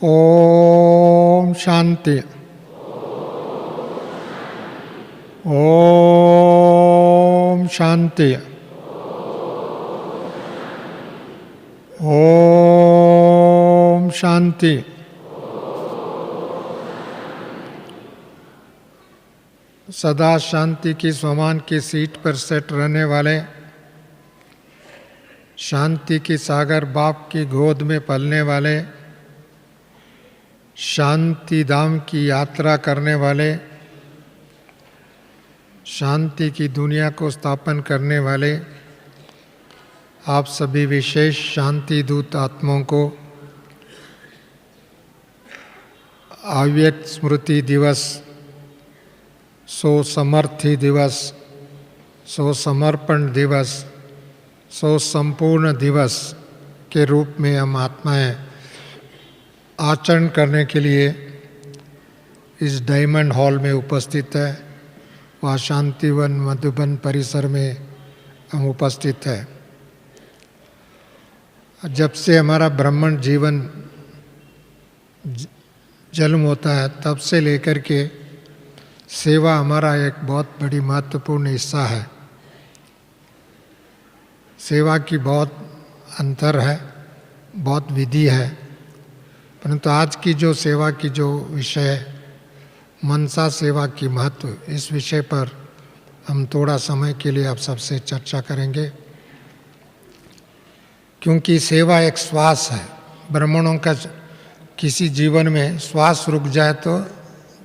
ओम शांति। ओम शांति। ओम शांति। सदा शांति की स्वमान की सीट पर सेट रहने वाले, शांति की सागर बाप की गोद में पलने वाले, शांति धाम की यात्रा करने वाले, शांति की दुनिया को स्थापन करने वाले आप सभी विशेष शांति दूत आत्माओं को अव्यक्त स्मृति दिवस, सो समर्थी दिवस, सो समर्पण दिवस, सो संपूर्ण दिवस के रूप में हम आत्माएं आचरण करने के लिए इस डायमंड हॉल में उपस्थित है। वह शांतिवन मधुबन परिसर में हम उपस्थित है। जब से हमारा ब्राह्मण जीवन जन्म होता है तब से लेकर के सेवा हमारा एक बहुत बड़ी महत्वपूर्ण हिस्सा है। सेवा की बहुत अंतर है, बहुत विधि है, परंतु आज की जो सेवा की जो विषय है, मनसा सेवा की महत्व, इस विषय पर हम थोड़ा समय के लिए आप सबसे चर्चा करेंगे। क्योंकि सेवा एक श्वास है। ब्राह्मणों का किसी जीवन में श्वास रुक जाए तो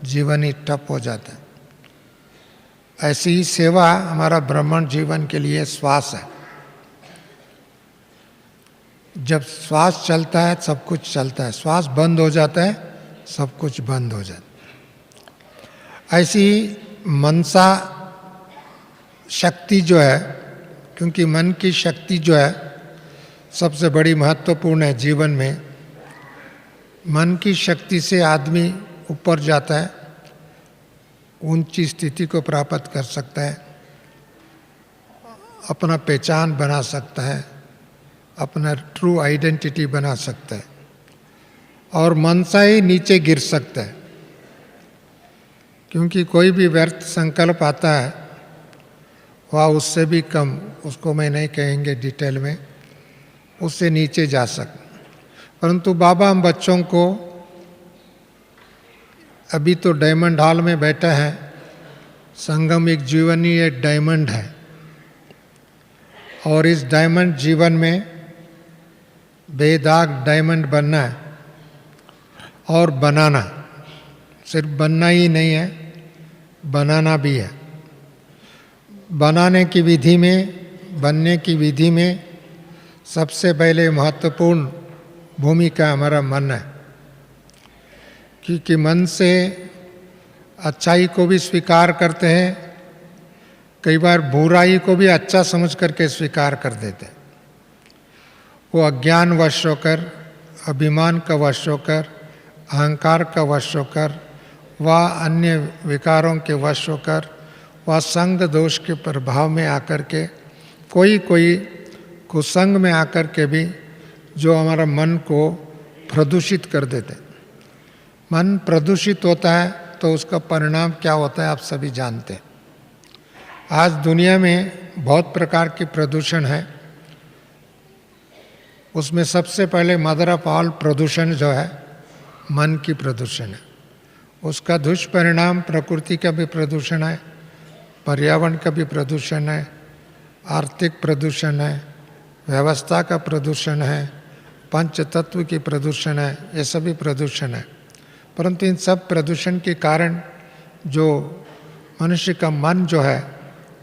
जीवन ही ठप हो जाता है। ऐसी ही सेवा हमारा ब्राह्मण जीवन के लिए श्वास है। जब श्वास चलता है सब कुछ चलता है, श्वास बंद हो जाता है सब कुछ बंद हो जाता है। ऐसी मनसा शक्ति जो है, क्योंकि मन की शक्ति जो है सबसे बड़ी महत्वपूर्ण है जीवन में। मन की शक्ति से आदमी ऊपर जाता है, ऊंची स्थिति को प्राप्त कर सकता है, अपना पहचान बना सकता है, अपना ट्रू आइडेंटिटी बना सकता है, और मनसा ही नीचे गिर सकता है। क्योंकि कोई भी व्यर्थ संकल्प आता है वह उससे भी कम, उसको मैं नहीं कहेंगे डिटेल में, उससे नीचे जा सकता। परंतु बाबा हम बच्चों को, अभी तो डायमंड हॉल में बैठा है, संगम एक जीवन ही एक डायमंड है, और इस डायमंड जीवन में बेदाग डायमंड बनना है और बनाना। सिर्फ बनना ही नहीं है, बनाना भी है। बनाने की विधि में, बनने की विधि में सबसे पहले महत्वपूर्ण भूमिका हमारा मन है। क्योंकि मन से अच्छाई को भी स्वीकार करते हैं, कई बार बुराई को भी अच्छा समझ करके स्वीकार कर देते हैं। वो अज्ञान वश होकर, अभिमान का वश होकर, अहंकार का वश होकर, वह अन्य विकारों के वश होकर, वह संग दोष के प्रभाव में आकर के, कोई कोई कुसंग में आकर के भी जो हमारा मन को प्रदूषित कर देते। मन प्रदूषित होता है तो उसका परिणाम क्या होता है आप सभी जानते हैं। आज दुनिया में बहुत प्रकार की प्रदूषण है। उसमें सबसे पहले मदर ऑफ ऑल प्रदूषण जो है मन की प्रदूषण है। उसका दुष्परिणाम प्रकृति का भी प्रदूषण है, पर्यावरण का भी प्रदूषण है, आर्थिक प्रदूषण है, व्यवस्था का प्रदूषण है, पंच तत्व की प्रदूषण है, ये सभी प्रदूषण है। परंतु इन सब प्रदूषण के कारण जो मनुष्य का मन जो है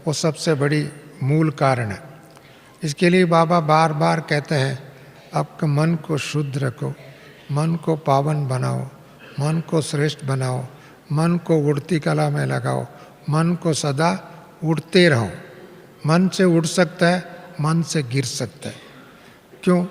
वो सबसे बड़ी मूल कारण है। इसके लिए बाबा बार बार कहते हैं आपके मन को शुद्ध रखो, मन को पावन बनाओ, मन को श्रेष्ठ बनाओ, मन को उड़ती कला में लगाओ, मन को सदा उड़ते रहो। मन से उड़ सकता है, मन से गिर सकता है। क्यों?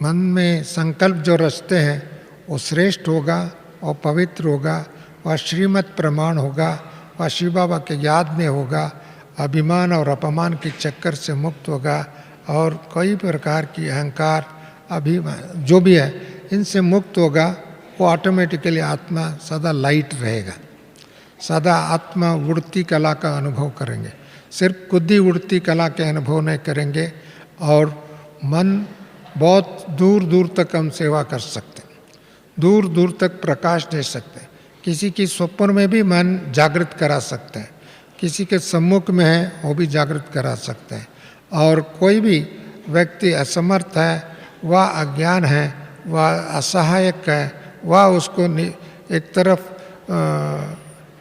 मन में संकल्प जो रचते हैं वो श्रेष्ठ होगा और पवित्र होगा, वह श्रीमत प्रमाण होगा, वह शिव बाबा के याद में होगा, अभिमान और अपमान के चक्कर से मुक्त होगा, और कई प्रकार की अहंकार, अभिमान जो भी है इनसे मुक्त होगा। वो ऑटोमेटिकली आत्मा सदा लाइट रहेगा, सदा आत्मा उड़ती कला का अनुभव करेंगे। सिर्फ खुद ही उड़ती कला के अनुभव नहीं करेंगे और मन बहुत दूर दूर तक हम सेवा कर सकते हैं, दूर दूर तक प्रकाश दे सकते हैं। किसी की स्वप्न में भी मन जागृत करा सकते हैं, किसी के सम्मुख में है वो भी जागृत करा सकते हैं। और कोई भी व्यक्ति असमर्थ है, वह अज्ञान है, वह असहायक है, वह उसको एक तरफ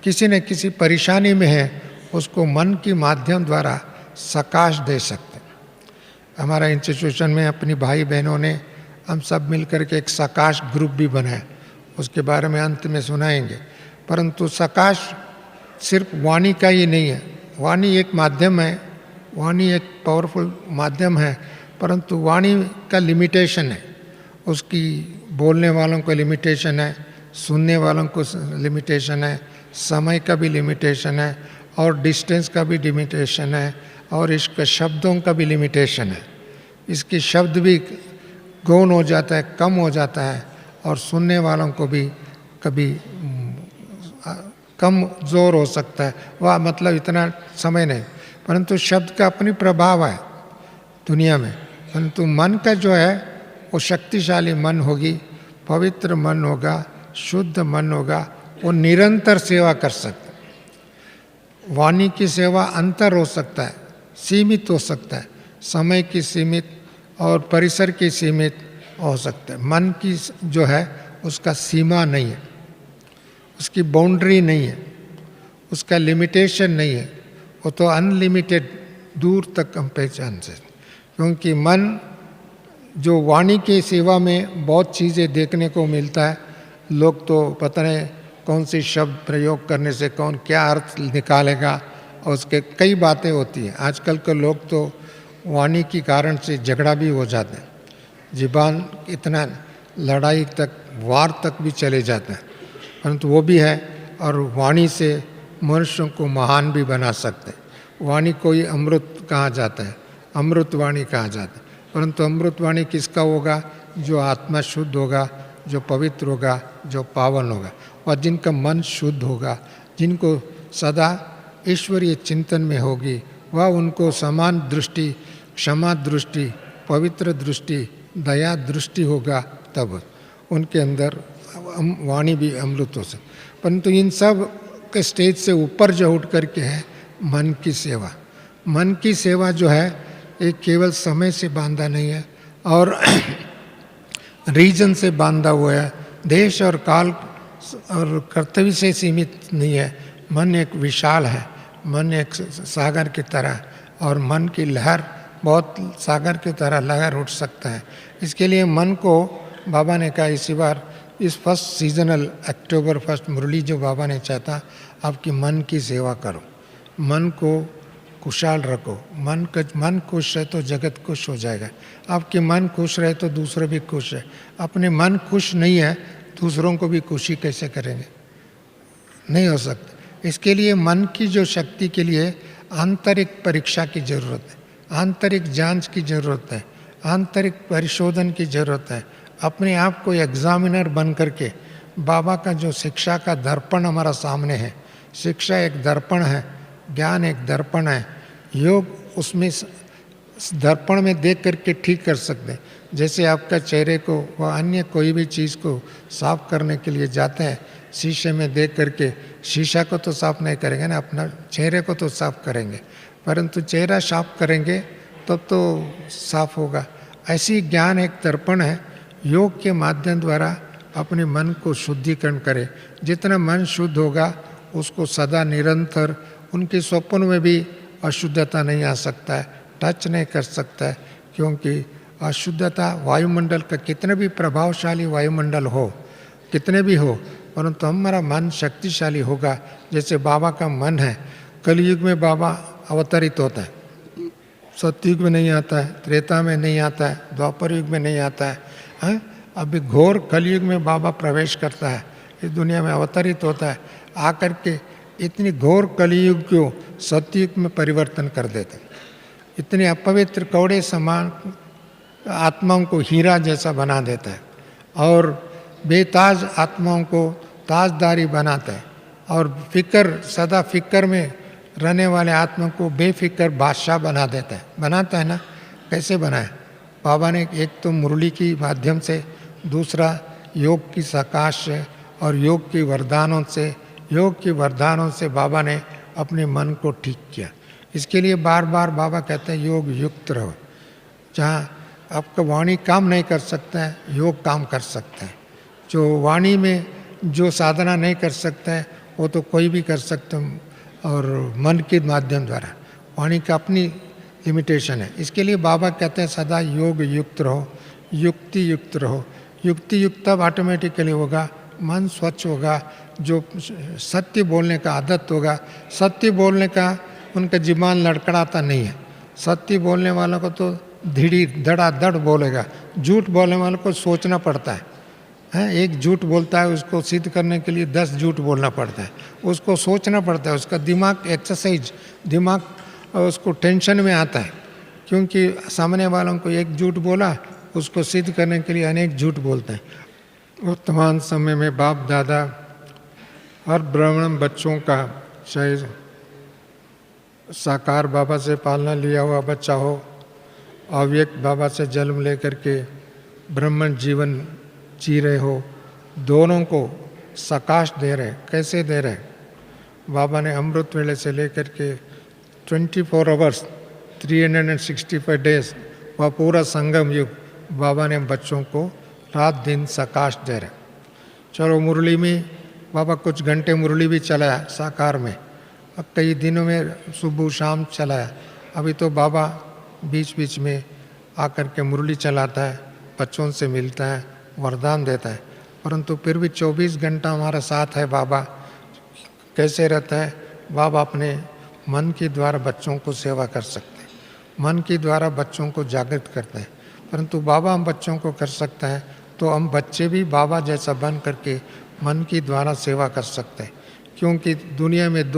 किसी न किसी परेशानी में है, उसको मन के माध्यम द्वारा सकाश दे सकते हैं। हमारा इंस्टीट्यूशन में अपनी भाई बहनों ने हम सब मिलकर के एक सकाश ग्रुप भी बनाया, उसके बारे में अंत में सुनाएंगे। परंतु सकाश सिर्फ वाणी का ही नहीं है, वाणी एक माध्यम है, वाणी एक पावरफुल माध्यम है, परंतु वाणी का लिमिटेशन है, उसकी बोलने वालों को लिमिटेशन है, सुनने वालों को लिमिटेशन है, समय का भी लिमिटेशन है और डिस्टेंस का भी लिमिटेशन है और इसके शब्दों का भी लिमिटेशन है। इसके शब्द भी गौण हो जाता है, कम हो जाता है और सुनने वालों को भी कभी कम जोर हो सकता है, वह मतलब इतना समय नहीं, परंतु शब्द का अपनी प्रभाव है दुनिया में। परंतु मन का जो है वो शक्तिशाली मन होगी, पवित्र मन होगा, शुद्ध मन होगा, वो निरंतर सेवा कर सकता है। वाणी की सेवा अंतर हो सकता है, सीमित हो सकता है, समय की सीमित और परिसर की सीमित हो सकता है। मन की जो है उसका सीमा नहीं है, उसकी बाउंड्री नहीं है, उसका लिमिटेशन नहीं है, वो तो अनलिमिटेड दूर तक हम पहचान सकते। क्योंकि मन जो वाणी की सेवा में बहुत चीज़ें देखने को मिलता है, लोग तो पता नहीं कौन सी शब्द प्रयोग करने से कौन क्या अर्थ निकालेगा और उसके कई बातें होती हैं। आजकल के लोग तो वाणी के कारण से झगड़ा भी हो जाते हैं, ज़ुबान इतना लड़ाई तक, वार तक भी चले जाते हैं, परंतु वो भी है। और वाणी से मनुष्यों को महान भी बना सकते हैं। वाणी को ही अमृत कहा जाता है, अमृत वाणी कहा जाता है, परंतु अमृत वाणी किसका होगा? जो आत्मा शुद्ध होगा, जो पवित्र होगा, जो पावन होगा और जिनका मन शुद्ध होगा, जिनको सदा ईश्वरीय चिंतन में होगी, वह उनको समान दृष्टि, क्षमा दृष्टि, पवित्र दृष्टि, दया दृष्टि होगा, तब उनके अंदर वाणी भी अमृत हो सकती। परंतु इन सब के स्टेज से ऊपर जो उठ करके है मन की सेवा। मन की सेवा जो है एक केवल समय से बांधा नहीं है और रीजन से बांधा हुआ है, देश और काल और कर्तव्य से सीमित नहीं है। मन एक विशाल है, मन एक सागर की तरह, और मन की लहर बहुत सागर की तरह लहर उठ सकता है। इसके लिए मन को बाबा ने कहा इसी बार इस फर्स्ट सीजनल अक्टूबर फर्स्ट मुरली जो बाबा ने चाहता, आपकी मन की सेवा करो, मन को खुशहाल रखो। मन खुश है तो जगत खुश हो जाएगा। आपके मन खुश रहे तो दूसरे भी खुश है। अपने मन खुश नहीं है, दूसरों को भी खुशी कैसे करेंगे? नहीं हो सकता। इसके लिए मन की जो शक्ति के लिए आंतरिक परीक्षा की ज़रूरत है, आंतरिक जांच की ज़रूरत है, आंतरिक परिशोधन की ज़रूरत है। अपने आप को एग्जामिनर बन करके बाबा का जो शिक्षा का दर्पण हमारा सामने है, शिक्षा एक दर्पण है, ज्ञान एक दर्पण है, योग उसमें दर्पण में देख करके ठीक कर सकते हैं। जैसे आपका चेहरे को व अन्य कोई भी चीज़ को साफ करने के लिए जाते हैं, शीशे में देख करके, शीशा को तो साफ नहीं करेंगे ना, अपना चेहरे को तो साफ करेंगे, परंतु चेहरा साफ करेंगे तब तो साफ होगा। ऐसी ज्ञान एक दर्पण है, योग के माध्यम द्वारा अपने मन को शुद्धिकरण करें। जितना मन शुद्ध होगा उसको सदा निरंतर उनके स्वप्न में भी अशुद्धता नहीं आ सकता है, टच नहीं कर सकता है, क्योंकि अशुद्धता वायुमंडल का कितना भी प्रभावशाली वायुमंडल हो, कितने भी हो, परंतु हमारा मन शक्तिशाली होगा। जैसे बाबा का मन है, कलयुग में बाबा अवतरित होता है, सतयुग में नहीं आता है, त्रेता में नहीं आता है, द्वापर युग में नहीं आता है, अभी घोर कलयुग में बाबा प्रवेश करता है, इस दुनिया में अवतरित होता है, आकर के इतनी घोर कलयुग को सतयुग में परिवर्तन कर देते। इतने अपवित्र कौड़े समान आत्माओं को हीरा जैसा बना देता है और बेताज आत्माओं को ताजदारी बनाता है और फिक्र सदा फिक्र में रहने वाले आत्मा को बेफिक्र बादशाह बना देता है। बनाता है ना, कैसे बनाए? बाबा ने एक तो मुरली की माध्यम से, दूसरा योग की सकाश से और योग की वरदानों से बाबा ने अपने मन को ठीक किया। इसके लिए बार बार बाबा कहते हैं योग युक्त रहो। जहाँ आपका वाणी काम नहीं कर सकता है, योग काम कर सकता है। जो वाणी में जो साधना नहीं कर सकता है वो तो कोई भी कर सकते हैं, और मन के माध्यम द्वारा। वाणी का अपनी लिमिटेशन है। इसके लिए बाबा कहते हैं सदा योग युक्त रहो, युक्ति युक्त रहो। युक्ति युक्त तब ऑटोमेटिकली होगा, मन स्वच्छ होगा, जो सत्य बोलने का आदत होगा। सत्य बोलने का उनका जीवान लड़खड़ाता नहीं है। सत्य बोलने वालों को तो धीड़ी धड़ाधड़ बोलेगा, झूठ बोलने वालों को सोचना पड़ता है। एक झूठ बोलता है, उसको सिद्ध करने के लिए 10 झूठ बोलना पड़ता है, उसको सोचना पड़ता है, उसका दिमाग एक्सरसाइज, दिमाग उसको टेंशन में आता है, क्योंकि सामने वालों को एक झूठ बोला, उसको सिद्ध करने के लिए अनेक झूठ बोलते हैं। वर्तमान समय में बाप दादा हर ब्राह्मण बच्चों का, चाहे साकार बाबा से पालना लिया हुआ बच्चा हो, अव्यक्त बाबा से जन्म लेकर के ब्राह्मण जीवन जी रहे हो, दोनों को सकाश दे रहे। कैसे दे रहे? बाबा ने अमृत वेले से लेकर के 24 आवर्स 365 डेज वह पूरा संगम युग बाबा ने बच्चों को रात दिन सकाश दे रहे। चलो मुरली में बाबा कुछ घंटे मुरली भी चलाया साकार में, अब कई दिनों में सुबह शाम चलाया। अभी तो बाबा बीच बीच में आकर के मुरली चलाता है, बच्चों से मिलता है, वरदान देता है, परंतु फिर भी 24 घंटा हमारा साथ है। बाबा कैसे रहता है? बाबा अपने मन के द्वारा बच्चों को सेवा कर सकते हैं, मन के द्वारा बच्चों को जागृत करते हैं। परंतु बाबा हम बच्चों को कर सकता है, तो हम बच्चे भी बाबा जैसा बन करके मन के द्वारा सेवा कर सकते हैं। क्योंकि दुनिया में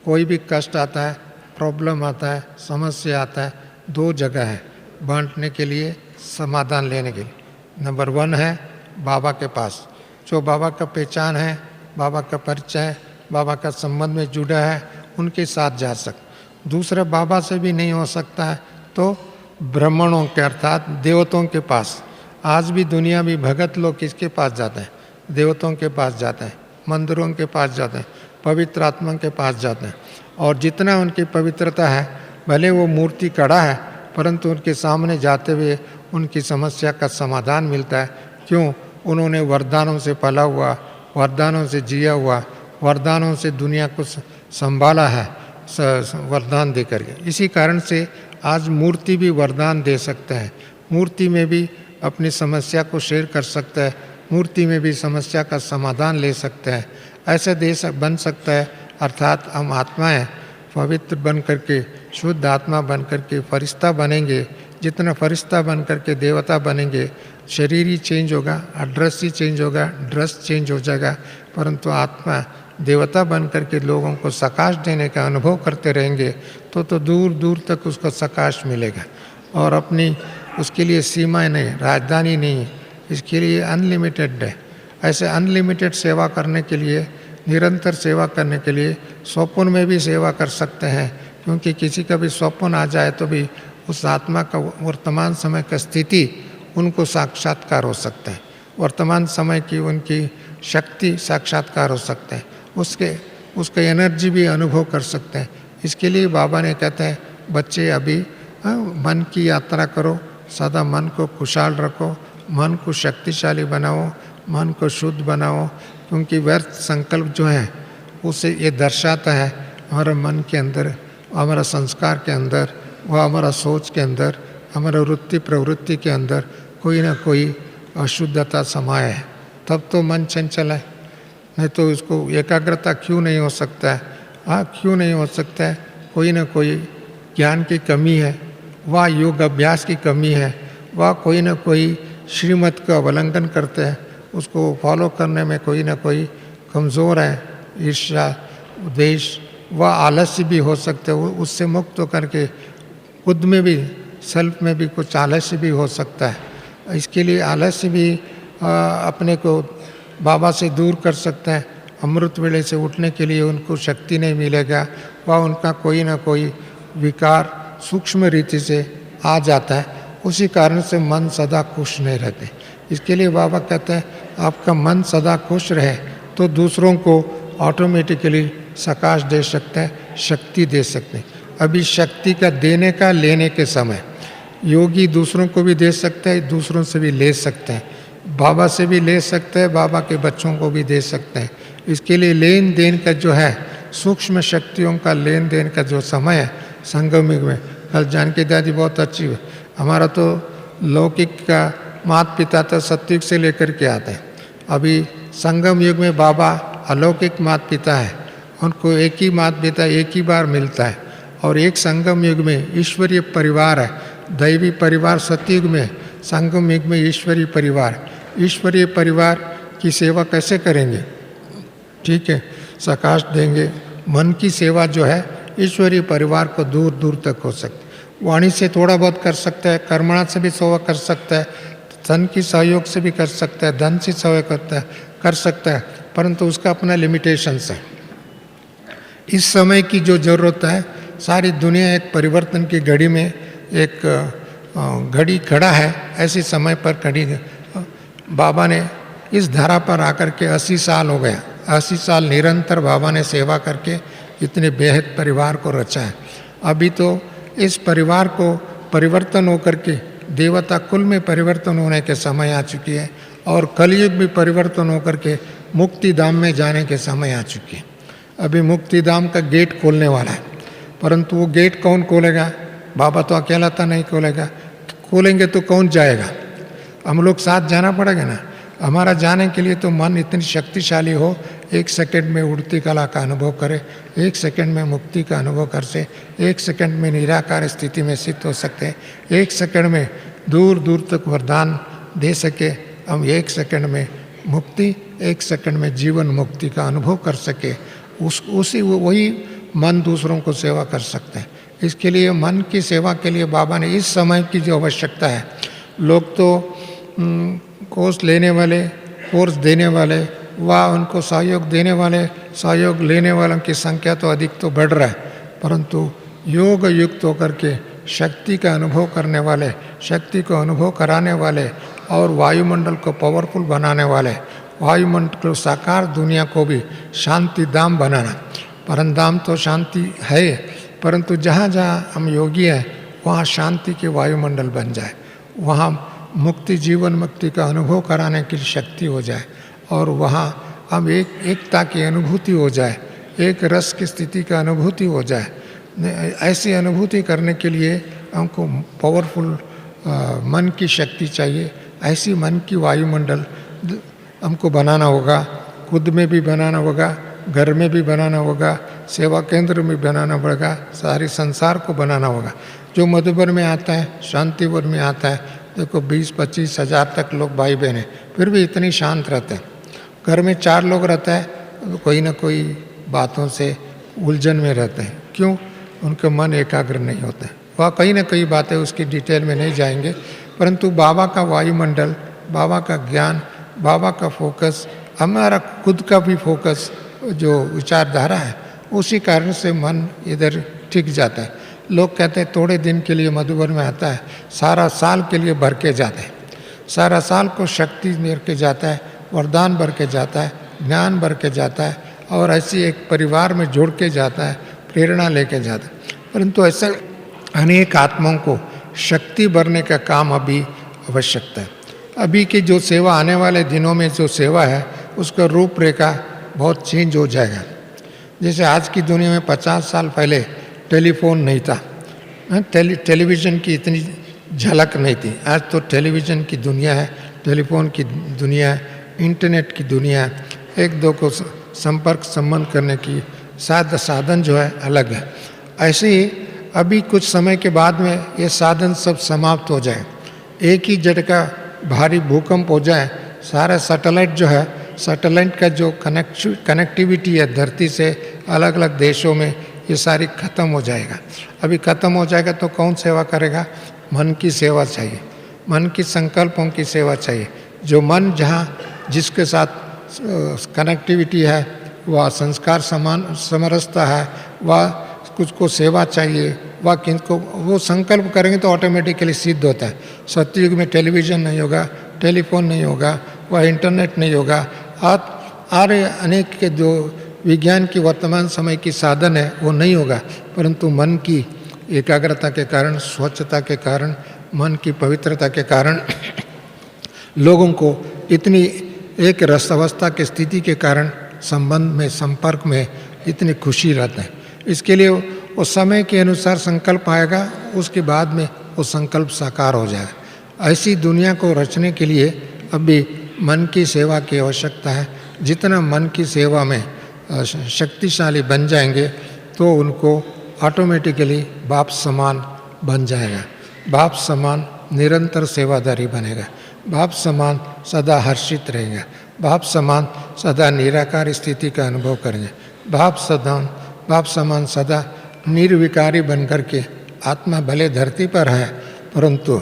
कोई भी कष्ट आता है, प्रॉब्लम आता है, समस्या आता है, 2 जगह है बांटने के लिए, समाधान लेने के लिए। नंबर 1 है बाबा के पास, जो बाबा का पहचान है, बाबा का परिचय है, बाबा का संबंध में जुड़ा है, उनके साथ जा सकते। दूसरा बाबा से भी नहीं हो सकता है तो ब्राह्मणों के अर्थात देवताओं के पास। आज भी दुनिया में भगत लोग किसके पास जाते हैं? देवताओं के पास जाते हैं, मंदिरों के पास जाते हैं, पवित्र आत्मा के पास जाते हैं। और जितना उनकी पवित्रता है, भले वो मूर्ति कड़ा है, परंतु उनके सामने जाते हुए उनकी समस्या का समाधान मिलता है। क्यों? उन्होंने वरदानों से पला हुआ, वरदानों से जिया हुआ, वरदानों से दुनिया को संभाला है वरदान दे करके। इसी कारण से आज मूर्ति भी वरदान दे सकते हैं, मूर्ति में भी अपनी समस्या को शेयर कर सकता है, मूर्ति में भी समस्या का समाधान ले सकते हैं। ऐसा देश बन सकता है। अर्थात हम आत्माएं पवित्र बन करके, शुद्ध आत्मा बन करके फरिश्ता बनेंगे। जितना फरिश्ता बन करके देवता बनेंगे, शरीर ही चेंज होगा, एड्रेस ही चेंज होगा, ड्रेस चेंज हो जाएगा, परंतु आत्मा देवता बन करके लोगों को सकाश देने का अनुभव करते रहेंगे तो दूर दूर तक उसको सकाश मिलेगा। और अपनी उसके लिए सीमाएं नहीं, राजधानी नहीं, इसके लिए अनलिमिटेड है। ऐसे अनलिमिटेड सेवा करने के लिए, निरंतर सेवा करने के लिए स्वप्न में भी सेवा कर सकते हैं। क्योंकि किसी का भी स्वप्न आ जाए तो भी उस आत्मा का वर्तमान समय का स्थिति उनको साक्षात्कार हो सकता है, वर्तमान समय की उनकी शक्ति साक्षात्कार हो सकता है, उसके एनर्जी भी अनुभव कर सकते हैं। इसके लिए बाबा ने कहते हैं बच्चे अभी मन की यात्रा करो, सदा मन को खुशहाल रखो, मन को शक्तिशाली बनाओ, मन को शुद्ध बनाओ। क्योंकि व्यर्थ संकल्प जो है उसे ये दर्शाता है हमारे मन के अंदर, हमारा संस्कार के अंदर, वह हमारा सोच के अंदर, हमारा वृत्ति प्रवृत्ति के अंदर कोई ना कोई अशुद्धता समाया है। तब तो मन चंचल है, नहीं तो इसको एकाग्रता क्यों नहीं हो सकता है? क्यों नहीं हो सकता है? कोई ना कोई ज्ञान की कमी है, वह योग अभ्यास की कमी है, वह कोई ना कोई श्रीमत का अवलंबन करते हैं, उसको फॉलो करने में कोई ना कोई कमज़ोर है। ईर्ष्या, द्वेष, वह आलस्य भी हो सकते हैं। उससे मुक्त होकर के खुद में भी, सेल्फ में भी कुछ आलस्य भी हो सकता है। इसके लिए आलस्य भी अपने को बाबा से दूर कर सकते हैं। अमृत वेले से उठने के लिए उनको शक्ति नहीं मिलेगा, वह उनका कोई ना कोई विकार सूक्ष्म रीति से आ जाता है। उसी कारण से मन सदा खुश नहीं रहते। इसके लिए बाबा कहते हैं आपका मन सदा खुश रहे तो दूसरों को ऑटोमेटिकली प्रकाश दे सकते हैं, शक्ति दे सकते हैं। अभी शक्ति का देने का लेने के समय योगी दूसरों को भी दे सकते हैं, दूसरों से भी ले सकते हैं, बाबा से भी ले सकते हैं, बाबा के बच्चों को भी दे सकते हैं। इसके लिए लेन देन का जो है सूक्ष्म शक्तियों का लेन देन का जो समय है संगम युग में, कल जानकी दादी बहुत अच्छी है। हमारा तो लौकिक का माता पिता तो सत्युग से लेकर के आते हैं। अभी संगम युग में बाबा अलौकिक माता पिता है, उनको एक ही माता पिता एक ही बार मिलता है। और एक संगम युग में ईश्वरीय परिवार है, दैवी परिवार सतयुग में, संगम युग में ईश्वरीय परिवार। ईश्वरीय परिवार की सेवा कैसे करेंगे? ठीक है, प्रकाश देंगे। मन की सेवा जो है ईश्वरीय परिवार को दूर दूर तक हो सकती है। वाणी से थोड़ा बहुत कर सकता है, कर्मणा से भी सेवा कर सकता है, धन की सहयोग से भी कर सकता है, धन से सहयोग कर सकता है, परंतु उसका अपना लिमिटेशंस है। इस समय की जो ज़रूरत है, सारी दुनिया एक परिवर्तन की घड़ी में एक घड़ी खड़ा है, ऐसे समय पर घड़ी बाबा ने इस धारा पर आकर के 80 साल हो गया। 80 साल निरंतर बाबा ने सेवा करके इतने बेहद परिवार को रचा है। अभी तो इस परिवार को परिवर्तन होकर के देवता कुल में परिवर्तन होने के समय आ चुकी है और कलयुग में परिवर्तन होकर के मुक्ति धाम में जाने के समय आ चुकी है। अभी मुक्ति धाम का गेट खोलने वाला है, परंतु वो गेट कौन खोलेगा? बाबा तो अकेला तो नहीं खोलेगा, खोलेंगे तो कौन जाएगा? हम लोग साथ जाना पड़ेगा ना। हमारा जाने के लिए तो मन इतनी शक्तिशाली हो, 1 सेकंड में उड़ती कला का अनुभव करे, 1 सेकंड में मुक्ति का अनुभव कर से, 1 सेकंड में निराकार स्थिति में स्थित हो सकते हैं, 1 सेकंड में दूर दूर तक वरदान दे सके। हम 1 सेकंड में मुक्ति, 1 सेकंड में जीवन मुक्ति का अनुभव कर सके। वही मन दूसरों को सेवा कर सकते हैं। इसके लिए मन की सेवा के लिए बाबा ने इस समय की जो आवश्यकता है, लोग तो कोर्स लेने वाले, कोर्स देने वाले, व उनको सहयोग देने वाले, सहयोग लेने वालों की संख्या तो अधिक तो बढ़ रहा है, परंतु योग युक्त होकर के शक्ति का अनुभव करने वाले, शक्ति को अनुभव कराने वाले और वायुमंडल को पावरफुल बनाने वाले, वायुमंडल को साकार दुनिया को भी शांति धाम बनाना। परमधाम तो शांति है, परंतु जहाँ जहाँ हम योगी हैं वहाँ शांति के वायुमंडल बन जाए, वहाँ मुक्ति जीवन मुक्ति का अनुभव कराने की शक्ति हो जाए और वहाँ हम एकता की अनुभूति हो जाए, एक रस की स्थिति का अनुभूति हो जाए। ऐसी अनुभूति करने के लिए हमको पावरफुल मन की शक्ति चाहिए। ऐसी मन की वायुमंडल हमको बनाना होगा, खुद में भी बनाना होगा, घर में भी बनाना होगा, सेवा केंद्र में बनाना पड़ेगा, सारे संसार को बनाना होगा। जो मधुबन में आता है, शांतिवन में आता है, देखो 20-25 हज़ार तक लोग भाई बहन हैं, फिर भी इतनी शांत रहते हैं। घर में 4 लोग रहता है, तो कोई ना कोई बातों से उलझन में रहते हैं। क्यों? उनका मन एकाग्र नहीं होता है। वह कहीं ना कई बातें, उसकी डिटेल में नहीं जाएंगे, परंतु बाबा का वायुमंडल, बाबा का ज्ञान, बाबा का फोकस, हमारा खुद का भी फोकस जो विचारधारा है, उसी कारण से मन इधर टिक जाता है। लोग कहते हैं थोड़े दिन के लिए मधुबन में आता है, सारा साल के लिए भर के जाता है, सारा साल को शक्ति भर के जाता है, वरदान भर के जाता है, ज्ञान भर के जाता है और ऐसी एक परिवार में जोड़ के जाता है, प्रेरणा लेके जाता है। परंतु ऐसा अनेक आत्माओं को शक्ति भरने का काम अभी आवश्यकता है। अभी की जो सेवा, आने वाले दिनों में जो सेवा है, उसका रूपरेखा बहुत चेंज हो जाएगा। जैसे आज की दुनिया में 50 साल पहले टेलीफोन नहीं था, टेलीविज़न की इतनी झलक नहीं थी। आज तो टेलीविज़न की दुनिया है, टेलीफोन की दुनिया है, इंटरनेट की दुनिया है। एक दो को संपर्क संबंध करने की साधन जो है अलग है। ऐसे ही अभी कुछ समय के बाद में ये साधन सब समाप्त हो जाए, एक ही झटका भारी भूकंप हो जाए, सारा सैटेलाइट जो है, सैटेलाइट का जो कनेक्टिविटी है धरती से अलग अलग देशों में, ये सारी खत्म हो जाएगा। अभी खत्म हो जाएगा तो कौन सेवा करेगा? मन की सेवा चाहिए, मन की संकल्पों की सेवा चाहिए। जो मन जहाँ जिसके साथ कनेक्टिविटी है, वह संस्कार समान समरसता है, वह कुछ को सेवा चाहिए, वह किनको वो संकल्प करेंगे तो ऑटोमेटिकली सिद्ध होता है। सत्ययुग में टेलीविज़न नहीं होगा, टेलीफोन नहीं होगा, वह इंटरनेट नहीं होगा, और अनेक के जो विज्ञान की वर्तमान समय की साधन है वो नहीं होगा, परंतु मन की एकाग्रता के कारण, स्वच्छता के कारण, मन की पवित्रता के कारण लोगों को इतनी एक रस अवस्था की स्थिति के कारण संबंध में, संपर्क में इतनी खुशी रहता है। इसके लिए वो समय के अनुसार संकल्प आएगा, उसके बाद में वो संकल्प साकार हो जाएगा। ऐसी दुनिया को रचने के लिए अभी मन की सेवा की आवश्यकता है। जितना मन की सेवा में शक्तिशाली बन जाएंगे तो उनको ऑटोमेटिकली बाप समान बन जाएगा। बाप समान निरंतर सेवादारी बनेगा, बाप समान सदा हर्षित रहेगा, बाप समान सदा निराकार स्थिति का अनुभव करेंगे, बाप समान सदा निर्विकारी बन कर के आत्मा भले धरती पर है परंतु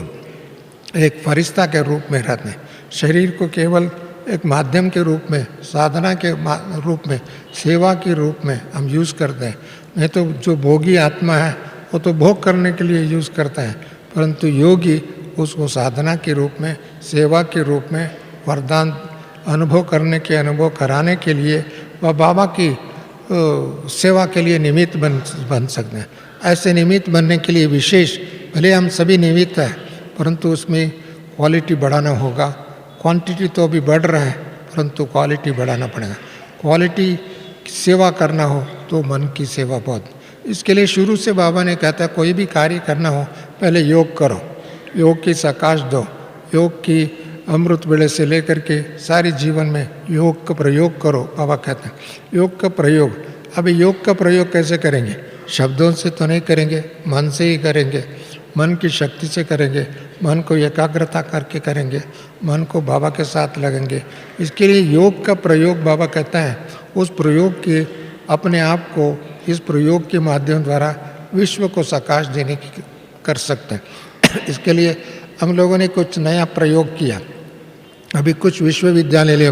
एक फरिश्ता के रूप में रहते हैं। शरीर को केवल एक माध्यम के रूप में, साधना के रूप में, सेवा के रूप में हम यूज़ करते हैं। नहीं तो जो भोगी आत्मा है वो तो भोग करने के लिए यूज़ करता है, परंतु योगी उसको साधना के रूप में, सेवा के रूप में, वरदान अनुभव कराने के लिए वह बाबा की सेवा के लिए निमित्त बन सकते हैं। ऐसे निमित्त बनने के लिए विशेष, भले हम सभी निमित्त हैं परंतु उसमें क्वालिटी बढ़ाना होगा। क्वांटिटी तो अभी बढ़ रहा है परंतु क्वालिटी बढ़ाना पड़ेगा। क्वालिटी सेवा करना हो तो मन की सेवा बहुत। इसके लिए शुरू से बाबा ने कहता है कोई भी कार्य करना हो पहले योग करो, योग की सकाश दो, योग की अमृत वेले से लेकर के सारे जीवन में योग का प्रयोग करो। बाबा कहते हैं योग का प्रयोग। अभी योग का प्रयोग कैसे करेंगे? शब्दों से तो नहीं करेंगे, मन से ही करेंगे, मन की शक्ति से करेंगे, मन को एकाग्रता करके करेंगे, मन को बाबा के साथ लगेंगे। इसके लिए योग का प्रयोग बाबा कहता है उस प्रयोग के अपने आप को इस प्रयोग के माध्यम द्वारा विश्व को सकाश देने की कर सकते हैं। इसके लिए हम लोगों ने कुछ नया प्रयोग किया। अभी कुछ विश्वविद्यालयों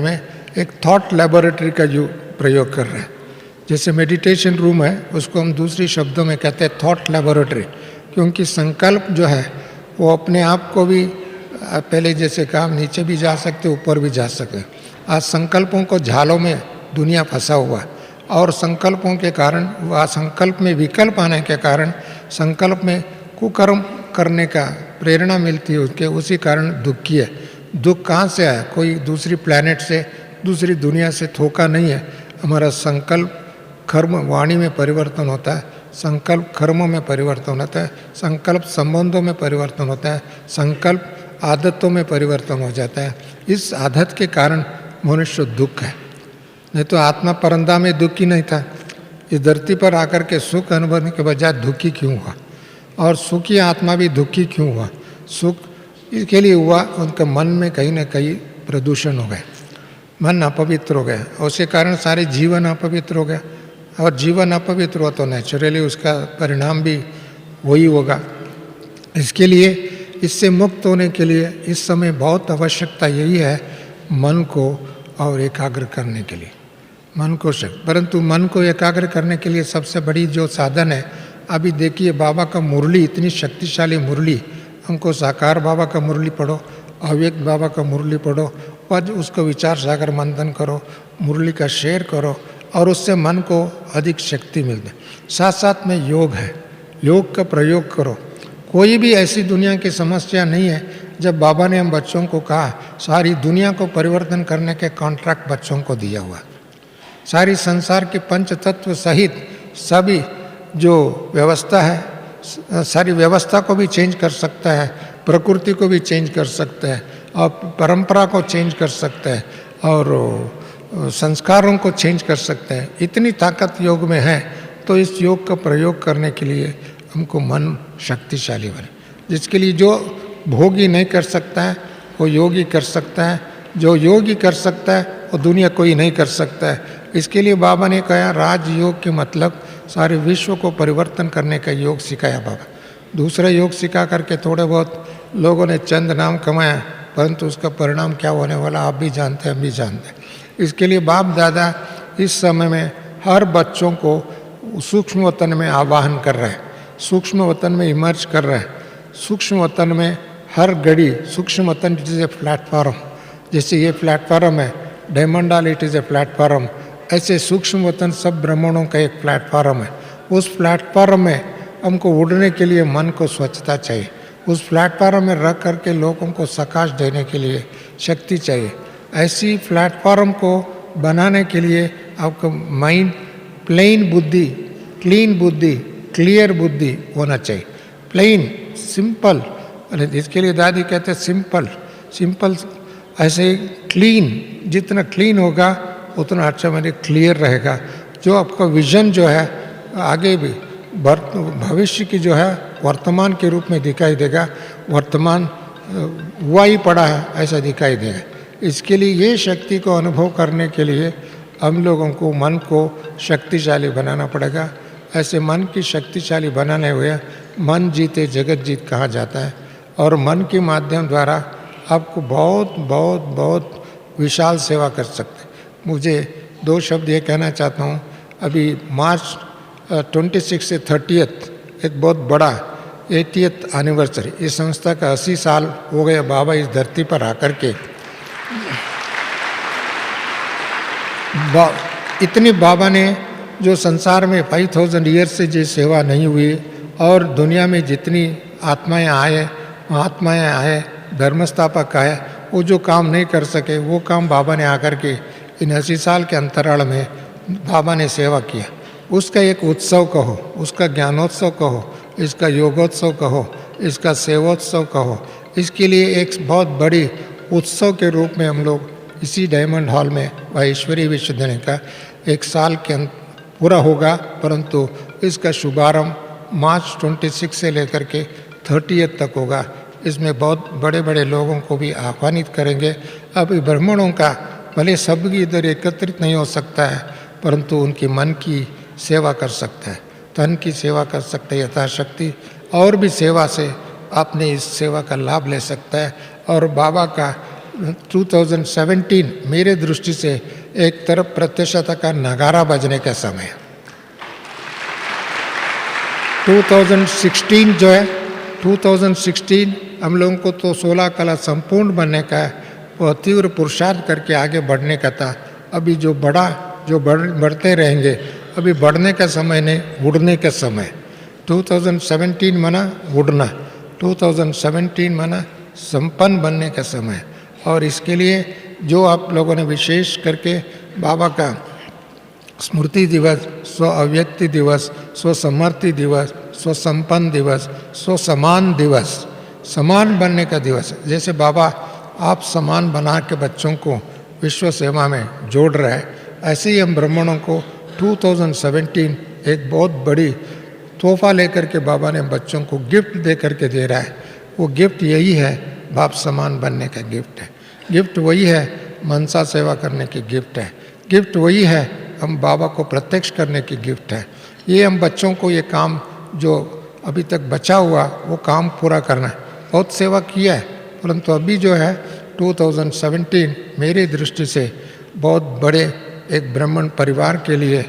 में एक थॉट लैबोरेटरी का जो प्रयोग कर रहे हैं। जैसे मेडिटेशन रूम है उसको हम दूसरी शब्दों में कहते हैं थॉट लैबोरेटरी, क्योंकि संकल्प जो है वो अपने आप को भी पहले जैसे कहा नीचे भी जा सकते, ऊपर भी जा सकते। आज संकल्पों को झालों में दुनिया फंसा हुआ है और संकल्पों के कारण वह संकल्प में विकल्प आने के कारण संकल्प में कुकर्म करने का प्रेरणा मिलती है उसके, उसी कारण दुखी है। दुख कहाँ से आया? कोई दूसरी प्लैनेट से, दूसरी दुनिया से थोका नहीं है। हमारा संकल्प कर्म वाणी में परिवर्तन होता है, संकल्प कर्मों में परिवर्तन होता है, संकल्प संबंधों में परिवर्तन होता है, संकल्प आदतों में परिवर्तन हो जाता है। इस आदत के कारण मनुष्य दुख है। नहीं तो आत्मा परंदा में दुखी नहीं था। इस धरती पर आकर के सुख अनुभव के बजाय दुखी क्यों हुआ? और सुखी आत्मा भी दुखी क्यों हुआ? सुख इसके लिए हुआ उनके मन में कहीं ना कहीं प्रदूषण हो गए, मन अपवित्र हो गया, उसके कारण सारे जीवन अपवित्र हो गया। और जीवन अपवित्र हो तो नेचुरली उसका परिणाम भी वही होगा। इसके लिए इससे मुक्त होने के लिए इस समय बहुत आवश्यकता यही है मन को और एकाग्र करने के लिए, मन को परंतु मन को एकाग्र करने के लिए सबसे बड़ी जो साधन है, अभी देखिए बाबा का मुरली, इतनी शक्तिशाली मुरली। हमको साकार बाबा का मुरली पढ़ो, अव्यक्त बाबा का मुरली पढ़ो और उसको विचार सागर मंथन करो, मुरली का शेयर करो और उससे मन को अधिक शक्ति मिलती है। साथ साथ में योग है, योग का प्रयोग करो। कोई भी ऐसी दुनिया की समस्या नहीं है। जब बाबा ने हम बच्चों को कहा, सारी दुनिया को परिवर्तन करने के कॉन्ट्रैक्ट बच्चों को दिया हुआ, सारी संसार के पंच तत्व सहित सभी जो व्यवस्था है, सारी व्यवस्था को भी चेंज कर सकता है, प्रकृति को भी चेंज कर सकता है और परंपरा को चेंज कर सकता है और संस्कारों को चेंज कर सकते हैं। इतनी ताकत योग में है। तो इस योग का प्रयोग करने के लिए हमको मन शक्तिशाली बने, जिसके लिए जो भोगी नहीं कर सकता है वो योगी कर सकता है, जो योगी कर सकता है वो दुनिया कोई नहीं कर सकता है। इसके लिए बाबा ने कहा राजयोग के मतलब सारे विश्व को परिवर्तन करने का योग सिखाया बाबा। दूसरा योग सिखा करके थोड़े बहुत लोगों ने चंद नाम कमाया, परंतु उसका परिणाम क्या होने वाला आप भी जानते हैं, हम भी जानते हैं। इसके लिए बाप दादा इस समय में हर बच्चों को सूक्ष्म वतन में आवाहन कर रहे हैं, सूक्ष्म वतन में इमर्ज कर रहे हैं। सूक्ष्म वतन में हर घड़ी सूक्ष्म वतन इट इज़ ए प्लेटफॉर्म, जैसे ये प्लेटफॉर्म है, diamond hall it is a platform, ऐसे सूक्ष्म वतन सब ब्राह्मणों का एक प्लेटफॉर्म है। उस प्लेटफॉर्म में हमको उड़ने के लिए मन को स्वच्छता चाहिए, उस प्लेटफॉर्म में रख करके लोगों को सकाश देने के लिए शक्ति चाहिए। ऐसी प्लेटफॉर्म को बनाने के लिए आपको माइंड प्लेन बुद्धि, क्लीन बुद्धि, क्लियर बुद्धि होना चाहिए। प्लेन सिंपल, इसके लिए दादी कहते हैं सिंपल सिंपल, ऐसे ही क्लीन, जितना क्लीन होगा उतना अच्छा मैंने क्लियर रहेगा। जो आपका विजन जो है आगे भी भविष्य की जो है वर्तमान के रूप में दिखाई देगा, वर्तमान हुआ ही पड़ा है ऐसा दिखाई देगा। इसके लिए ये शक्ति को अनुभव करने के लिए हम लोगों को मन को शक्तिशाली बनाना पड़ेगा। ऐसे मन की शक्तिशाली बनाने हुए मन जीते जगत जीत कहा जाता है, और मन के माध्यम द्वारा आपको बहुत बहुत बहुत विशाल सेवा कर सकते हैं। मुझे दो शब्द ये कहना चाहता हूँ, अभी मार्च 26 से 30 एक बहुत बड़ा 80th एनिवर्सरी, इस संस्था का 80 साल हो गए बाबा इस धरती पर आकर के। इतनी बाबा ने जो संसार में 5000 ईयर से जो सेवा नहीं हुई, और दुनिया में जितनी आत्माएं आए, महात्माएं आए, धर्मस्थापक आए, वो जो काम नहीं कर सके वो काम बाबा ने आकर के इन 80 साल के अंतराल में बाबा ने सेवा किया। उसका एक उत्सव कहो, उसका ज्ञानोत्सव कहो, इसका योगोत्सव कहो, इसका सेवोत्सव कहो, इसके लिए एक बहुत बड़ी उत्सव के रूप में हम लोग इसी डायमंड हॉल में ईश्वरीय विश्वविद्यालय का एक साल के पूरा होगा, परंतु इसका शुभारंभ मार्च 26 से लेकर के 30 तक होगा। इसमें बहुत बड़े बड़े लोगों को भी आह्वानित करेंगे। अब ब्राह्मणों का भले सब इधर एकत्रित नहीं हो सकता है, परंतु उनके मन की सेवा कर सकता है, तन की सेवा कर सकता है यथाशक्ति, और भी सेवा से आपने इस सेवा का लाभ ले सकता है। और बाबा का 2017 मेरे दृष्टि से एक तरफ प्रत्यक्षता का नगारा बजने का समय है। 2016 जो है, 2016 हम लोगों को तो 16 कला संपूर्ण बनने का है, वो तीव्र पुरुषार्थ करके आगे बढ़ने का था। अभी जो बढ़ते रहेंगे, अभी बढ़ने का समय नहीं, उड़ने का समय। 2017 माना उड़ना, 2017 माना संपन्न बनने का समय। और इसके लिए जो आप लोगों ने विशेष करके बाबा का स्मृति दिवस, स्व अव्यक्ति दिवस, स्व समर्थि दिवस, स्व संपन्न दिवस, स्व समान दिवस, समान बनने का दिवस है। जैसे बाबा आप समान बना के बच्चों को विश्व सेवा में जोड़ रहे हैं, ऐसे ही हम ब्राह्मणों को 2017 एक बहुत बड़ी तोहफा लेकर के बाबा ने बच्चों को गिफ्ट दे करके दे रहा है। वो गिफ्ट यही है, बाप समान बनने का गिफ्ट है। गिफ्ट वही है, मनसा सेवा करने की गिफ्ट है। गिफ्ट वही है, हम बाबा को प्रत्यक्ष करने की गिफ्ट है। ये हम बच्चों को ये काम जो अभी तक बचा हुआ वो काम पूरा करना है। बहुत सेवा किया है, परंतु अभी जो है 2017 मेरी दृष्टि से बहुत बड़े एक ब्राह्मण परिवार के लिए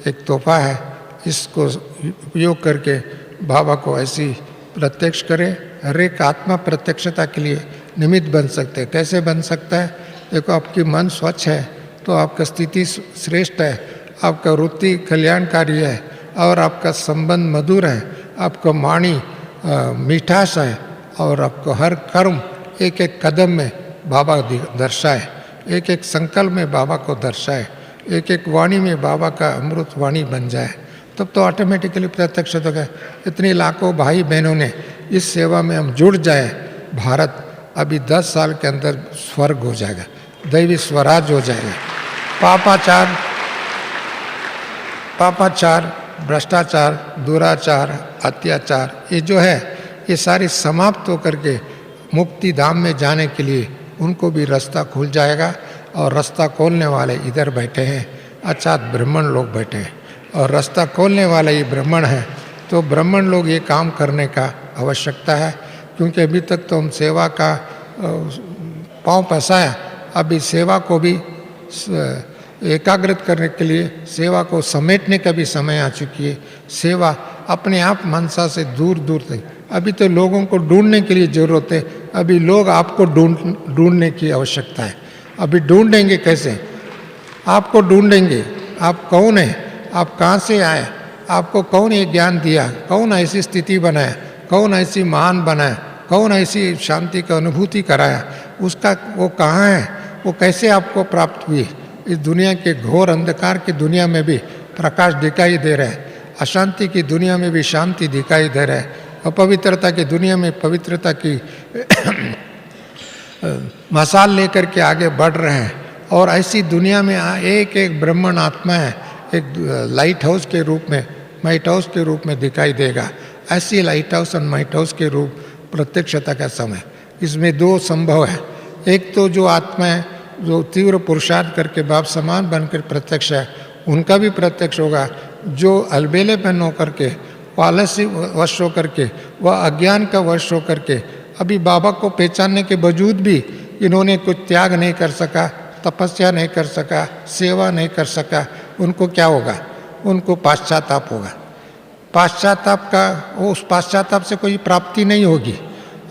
एक तोहफा है। इसको उपयोग करके बाबा को ऐसी प्रत्यक्ष करें। हर एक आत्मा प्रत्यक्षता के लिए निमित्त बन सकते हैं। कैसे बन सकता है? देखो, आपकी मन स्वच्छ है तो आपका स्थिति श्रेष्ठ है, आपका वृत्ति कल्याणकारी है, और आपका संबंध मधुर है, आपका वाणी मिठास है, और आपको हर कर्म एक एक कदम में बाबा दर्शाए, एक एक संकल्प में बाबा को दर्शाए, एक एक वाणी में बाबा का अमृत वाणी बन जाए, तब तो ऑटोमेटिकली प्रत्यक्ष हो गया। इतने लाखों भाई बहनों ने इस सेवा में हम जुड़ जाए, भारत अभी 10 साल के अंदर स्वर्ग हो जाएगा, दैवी स्वराज हो जाएगा। पापाचार, भ्रष्टाचार, दुराचार, अत्याचार, ये जो है ये सारी समाप्त होकर के मुक्ति धाम में जाने के लिए उनको भी रास्ता खुल जाएगा। और रास्ता खोलने वाले इधर बैठे हैं, अच्छा ब्राह्मण लोग बैठे हैं, और रास्ता खोलने वाले ये ब्राह्मण हैं। तो ब्राह्मण लोग ये काम करने का आवश्यकता है, क्योंकि अभी तक तो हम सेवा का पाँव पसाया, अभी सेवा को भी एकाग्रित करने के लिए, सेवा को समेटने का भी समय आ चुकी है। सेवा अपने आप मनसा से दूर दूर तक, अभी तो लोगों को ढूंढने के लिए ज़रूरत है, अभी लोग आपको ढूंढने की आवश्यकता है। अभी ढूंढेंगे कैसे? आपको ढूंढेंगे, आप कौन है, आप कहाँ से आए, आपको कौन ये ज्ञान दिया, कौन ऐसी स्थिति बनाया, कौन ऐसी महान बनाया, कौन ऐसी शांति की अनुभूति कराया, उसका वो कहाँ है, वो कैसे आपको प्राप्त हुई। इस दुनिया के घोर अंधकार की दुनिया में भी प्रकाश दिखाई दे रहा है, अशांति की दुनिया में भी शांति दिखाई दे रहा है, अपवित्रता की दुनिया में पवित्रता की मसाल लेकर के आगे बढ़ रहे हैं। और ऐसी दुनिया में एक एक ब्राह्मण आत्मा है, एक लाइट हाउस के रूप में, माइट हाउस के रूप में दिखाई देगा। ऐसी लाइट हाउस और माइट हाउस के रूप प्रत्यक्षता का समय, इसमें दो संभव है। एक तो जो आत्मा है, जो तीव्र पुरुषार्थ करके बाप समान बनकर प्रत्यक्ष है, उनका भी प्रत्यक्ष होगा। जो अलबेलेपन होकर के, आलस्य वश होकर के, वह अज्ञान का वश होकर के, अभी बाबा को पहचानने के बावजूद भी इन्होंने कुछ त्याग नहीं कर सका, तपस्या नहीं कर सका, सेवा नहीं कर सका, उनको क्या होगा? उनको पाश्चाताप होगा। पाश्चाताप का, उस पाश्चाताप से कोई प्राप्ति नहीं होगी।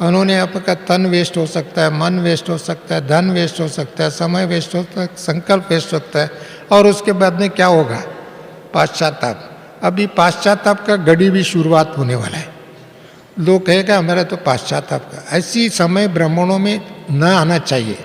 उन्होंने आपका तन वेस्ट हो सकता है, मन वेस्ट हो सकता है, धन वेस्ट हो सकता है, समय वेस्ट हो सकता है, संकल्प वेस्ट होता है, और उसके बाद में क्या होगा? पाश्चाताप। अभी पाश्चाताप का घड़ी भी शुरुआत होने वाला है। लोग कहेगा हमारा तो पाश्चाताप का, ऐसी समय ब्राह्मणों में न आना चाहिए।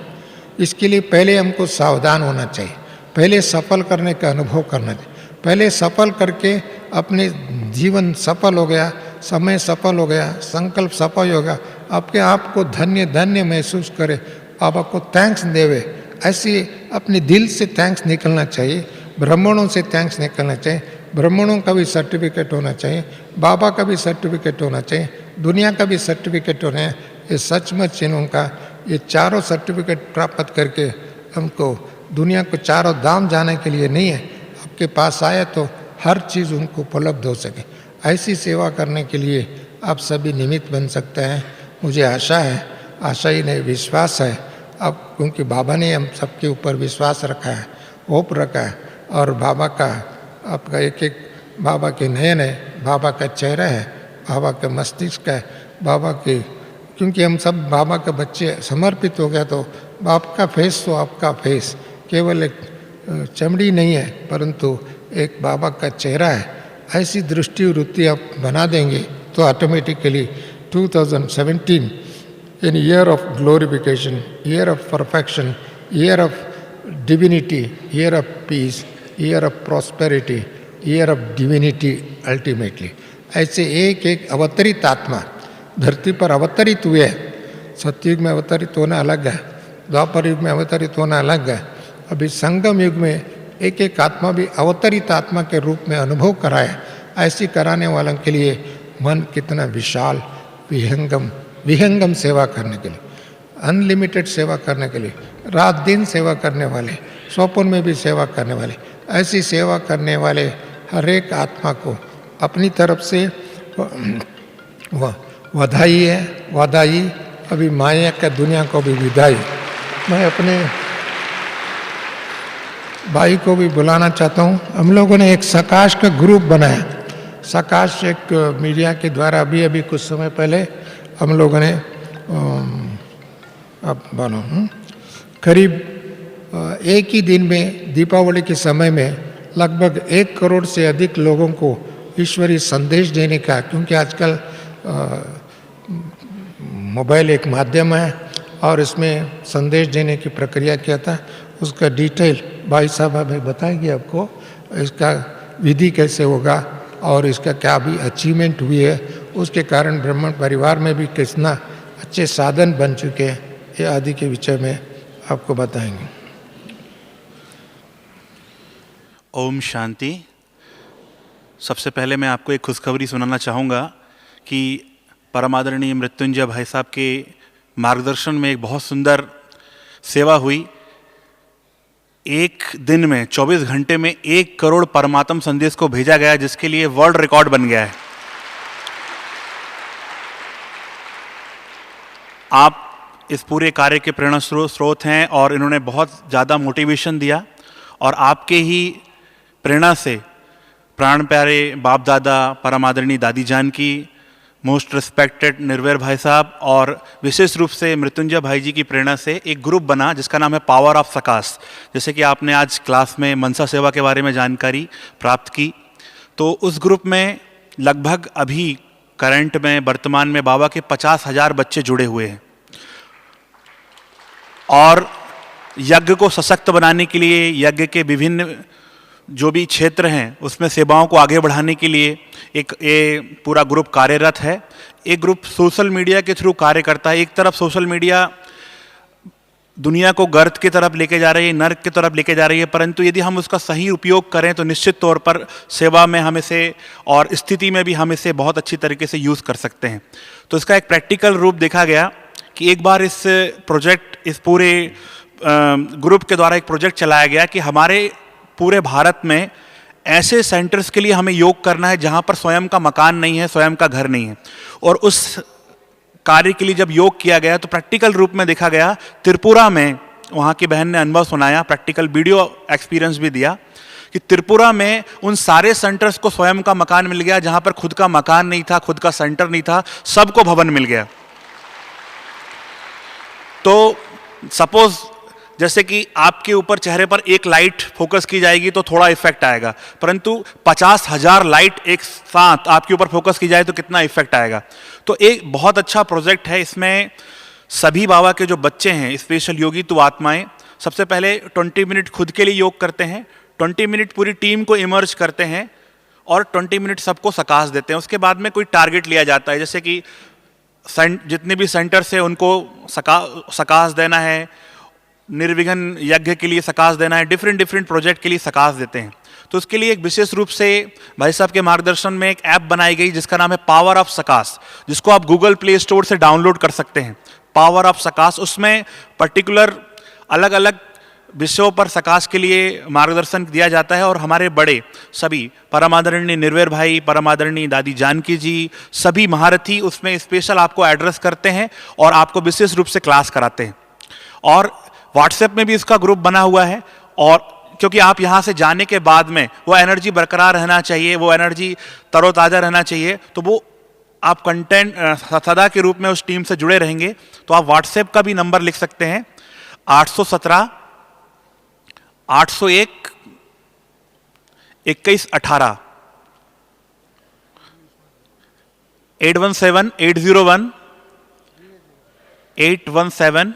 इसके लिए पहले हमको सावधान होना चाहिए, पहले सफल करने का अनुभव करना चाहिए। पहले सफल करके अपने जीवन सफल हो गया, समय सफल हो गया, संकल्प सफल हो गया, आपके आप को धन्य धन्य महसूस करे, आप आपको थैंक्स देवे, ऐसी अपने दिल से थैंक्स निकलना चाहिए, ब्राह्मणों से थैंक्स निकलना चाहिए। ब्राह्मणों का भी सर्टिफिकेट होना चाहिए, बाबा का भी सर्टिफिकेट होना चाहिए, दुनिया का भी सर्टिफिकेट होना है। ये सचमुच इनका ये चारों सर्टिफिकेट प्राप्त करके हमको दुनिया को चारों धाम जाने के लिए नहीं है, आपके पास आए तो हर चीज़ उनको उपलब्ध हो सके। ऐसी सेवा करने के लिए आप सभी निमित्त बन सकते हैं। मुझे आशा है, आशा ही नहीं विश्वास है, अब क्योंकि बाबा ने हम सबके ऊपर विश्वास रखा है, होप रखा है, और बाबा का आपका एक एक बाबा के नयन है, बाबा का चेहरा है, बाबा का मस्तिष्क है, बाबा के, क्योंकि हम सब बाबा के बच्चे समर्पित हो गया, तो बाप का फेस तो आपका फेस केवल एक चमड़ी नहीं है, परंतु एक बाबा का चेहरा है। ऐसी दृष्टि वृत्ति आप बना देंगे तो automatically 2017 in year of glorification, year of perfection, year of divinity, year of peace, year of prosperity, year of divinity ultimately, ऐसे एक एक अवतरित आत्मा धरती पर अवतरित हुए हैं। सतयुग में अवतरित होना अलग है, द्वापर युग में अवतरित होना अलग है, अभी संगम युग में एक एक आत्मा भी अवतरित आत्मा के रूप में अनुभव कराए। ऐसी कराने वालों के लिए मन कितना विशाल, विहंगम सेवा करने के लिए, अनलिमिटेड सेवा करने के लिए, रात दिन सेवा करने वाले, स्वप्न में भी सेवा करने वाले, ऐसी सेवा करने वाले हर एक आत्मा को अपनी तरफ से बधाई है, वादाई, अभी माया का दुनिया को भी विदाई। मैं अपने भाई को भी बुलाना चाहता हूँ। हम लोगों ने एक सकाश का ग्रुप बनाया, सकाश एक मीडिया के द्वारा अभी कुछ समय पहले हम लोगों ने करीब एक ही दिन में दीपावली के समय में लगभग 1 करोड़ से अधिक लोगों को ईश्वरीय संदेश देने का, क्योंकि आजकल मोबाइल एक माध्यम है और इसमें संदेश देने की प्रक्रिया क्या था, उसका डिटेल भाई साहब अभी बताएंगे आपको, इसका विधि कैसे होगा और इसका क्या भी अचीवमेंट हुई है, उसके कारण ब्राह्मण परिवार में भी कितना अच्छे साधन बन चुके हैं, ये आदि के विषय में आपको बताएंगे। ओम शांति। सबसे पहले मैं आपको एक खुशखबरी सुनाना चाहूँगा कि परमादरणीय मृत्युंजय भाई साहब के मार्गदर्शन में एक बहुत सुंदर सेवा हुई। एक दिन में 24 घंटे में 1 करोड़ परमात्म संदेश को भेजा गया, जिसके लिए वर्ल्ड रिकॉर्ड बन गया है। आप इस पूरे कार्य के प्रेरणा स्रोत हैं और इन्होंने बहुत ज़्यादा मोटिवेशन दिया और आपके ही प्रेरणा से प्राण प्यारे बाप दादा परम आदरणीय दादी जान की, मोस्ट रिस्पेक्टेड निर्वैर भाई साहब और विशेष रूप से मृत्युंजय भाई जी की प्रेरणा से एक ग्रुप बना जिसका नाम है पावर ऑफ सकाश। जैसे कि आपने आज क्लास में मनसा सेवा के बारे में जानकारी प्राप्त की, तो उस ग्रुप में लगभग अभी करंट में वर्तमान में बाबा के 50,000 बच्चे जुड़े हुए हैं और यज्ञ को सशक्त बनाने के लिए, यज्ञ के विभिन्न जो भी क्षेत्र हैं उसमें सेवाओं को आगे बढ़ाने के लिए ये पूरा ग्रुप कार्यरत है। एक ग्रुप सोशल मीडिया के थ्रू कार्य करता है। एक तरफ सोशल मीडिया दुनिया को गर्त की तरफ लेके जा रही है, नर्क की तरफ लेके जा रही है, परंतु यदि हम उसका सही उपयोग करें तो निश्चित तौर पर सेवा में हम इसे और स्थिति में भी हम इसे बहुत अच्छी तरीके से यूज़ कर सकते हैं। तो इसका एक प्रैक्टिकल रूप देखा गया कि एक बार इस प्रोजेक्ट, इस पूरे ग्रुप के द्वारा एक प्रोजेक्ट चलाया गया कि हमारे पूरे भारत में ऐसे सेंटर्स के लिए हमें योग करना है जहां पर स्वयं का मकान नहीं है, स्वयं का घर नहीं है। और उस कार्य के लिए जब योग किया गया तो प्रैक्टिकल रूप में देखा गया त्रिपुरा में, वहाँ की बहन ने अनुभव सुनाया, प्रैक्टिकल वीडियो एक्सपीरियंस भी दिया कि त्रिपुरा में उन सारे सेंटर्स को स्वयं का मकान मिल गया जहाँ पर खुद का मकान नहीं था, खुद का सेंटर नहीं था, सबको भवन मिल गया। तो सपोज जैसे कि आपके ऊपर चेहरे पर एक लाइट फोकस की जाएगी तो थोड़ा इफेक्ट आएगा, परंतु 50,000 लाइट एक साथ आपके ऊपर फोकस की जाए तो कितना इफेक्ट आएगा। तो एक बहुत अच्छा प्रोजेक्ट है। इसमें सभी बाबा के जो बच्चे हैं, स्पेशल योगी तो आत्माएं, सबसे पहले 20 मिनट खुद के लिए योग करते हैं, 20 मिनट पूरी टीम को इमर्ज करते हैं और 20 मिनट सबको सकाश देते हैं। उसके बाद में कोई टारगेट लिया जाता है, जैसे कि जितने भी सेंटर्स हैं उनको सकाश देना है, निर्विघ्न यज्ञ के लिए सकाश देना है, डिफरेंट प्रोजेक्ट के लिए सकाश देते हैं। तो उसके लिए एक विशेष रूप से भाई साहब के मार्गदर्शन में एक ऐप बनाई गई जिसका नाम है पावर ऑफ सकाश, जिसको आप गूगल प्ले स्टोर से डाउनलोड कर सकते हैं। पावर ऑफ सकाश, उसमें पर्टिकुलर अलग अलग विषयों पर सकाश के लिए मार्गदर्शन दिया जाता है और हमारे बड़े सभी परम आदरणीय निर्वैर भाई, परम आदरणीय दादी जानकी जी, सभी महारथी उसमें स्पेशल आपको एड्रेस करते हैं और आपको विशेष रूप से क्लास कराते हैं। और व्हाट्सएप में भी इसका ग्रुप बना हुआ है और क्योंकि आप यहाँ से जाने के बाद में वो एनर्जी बरकरार रहना चाहिए, वो एनर्जी तरोताज़ा रहना चाहिए, तो वो आप कंटेंट सदा के रूप में उस टीम से जुड़े रहेंगे। तो आप व्हाट्सएप का भी नंबर लिख सकते हैं 817 801 2118 817 801 817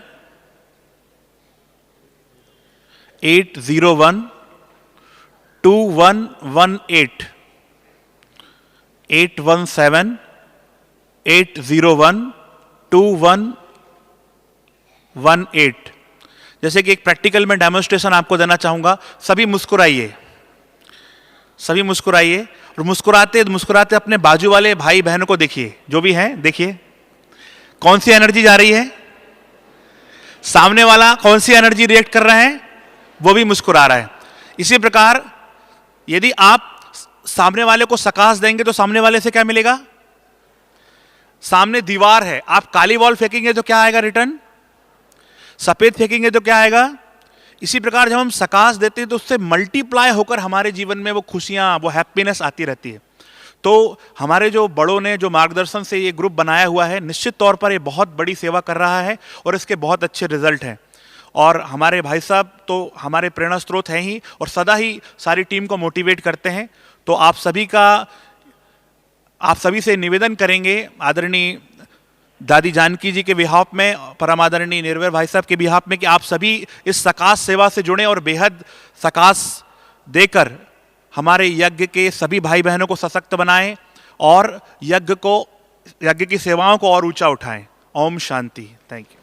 801 2118 817 801 2118। जैसे कि एक प्रैक्टिकल में डेमोन्स्ट्रेशन आपको देना चाहूंगा। सभी मुस्कुराइए, सभी मुस्कुराइए और मुस्कुराते मुस्कुराते अपने बाजू वाले भाई बहनों को देखिए, जो भी हैं देखिए कौन सी एनर्जी जा रही है, सामने वाला कौन सी एनर्जी रिएक्ट कर रहा है, वो भी मुस्कुरा रहा है। इसी प्रकार यदि आप सामने वाले को सकाश देंगे तो सामने वाले से क्या मिलेगा? सामने दीवार है, आप काली बॉल फेंकेंगे तो क्या आएगा रिटर्न? सफेद फेंकेंगे तो क्या आएगा? इसी प्रकार जब हम सकाश देते हैं तो उससे मल्टीप्लाई होकर हमारे जीवन में वो खुशियां, वो हैप्पीनेस आती रहती है। तो हमारे जो बड़ों ने जो मार्गदर्शन से ये ग्रुप बनाया हुआ है, निश्चित तौर पर ये बहुत बड़ी सेवा कर रहा है और इसके बहुत अच्छे रिजल्ट हैं। और हमारे भाई साहब तो हमारे प्रेरणा स्रोत हैं ही और सदा ही सारी टीम को मोटिवेट करते हैं। तो आप सभी से निवेदन करेंगे आदरणीय दादी जानकी जी के बिहाफ में, परम आदरणीय निर्वैर भाई साहब के बिहाफ में, कि आप सभी इस सकाश सेवा से जुड़ें और बेहद सकाश देकर हमारे यज्ञ के सभी भाई बहनों को सशक्त बनाएं और यज्ञ की सेवाओं को और ऊंचा उठाएं। ओम शांति। Thank you.